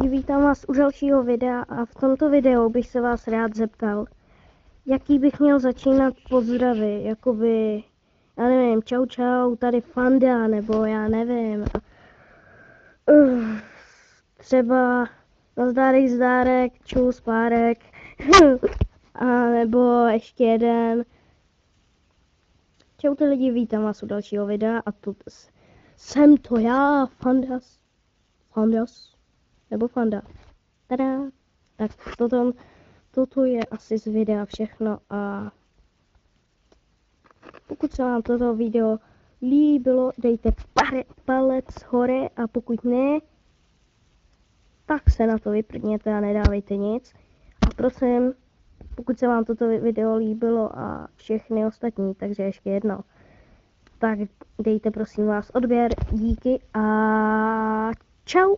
lidi, vítám vás u dalšího videa a v tomto videu bych se vás rád zeptal, jaký bych měl začínat pozdravy, jakoby, já nevím, čau čau, tady Fanda, nebo já nevím, třeba nazdárek, zdárek, čus, párek, a nebo ještě jeden. Čau ty lidi, vítám vás u dalšího videa a tu jsem to já, Fandas, nebo Fanda. Tada! Tak toto je asi z videa všechno a pokud se vám toto video líbilo, dejte palec hore a pokud ne, tak se na to vyprdněte a nedávejte nic. A prosím, pokud se vám toto video líbilo a všechny ostatní, takže ještě jedno, tak dejte prosím vás odběr, díky a čau!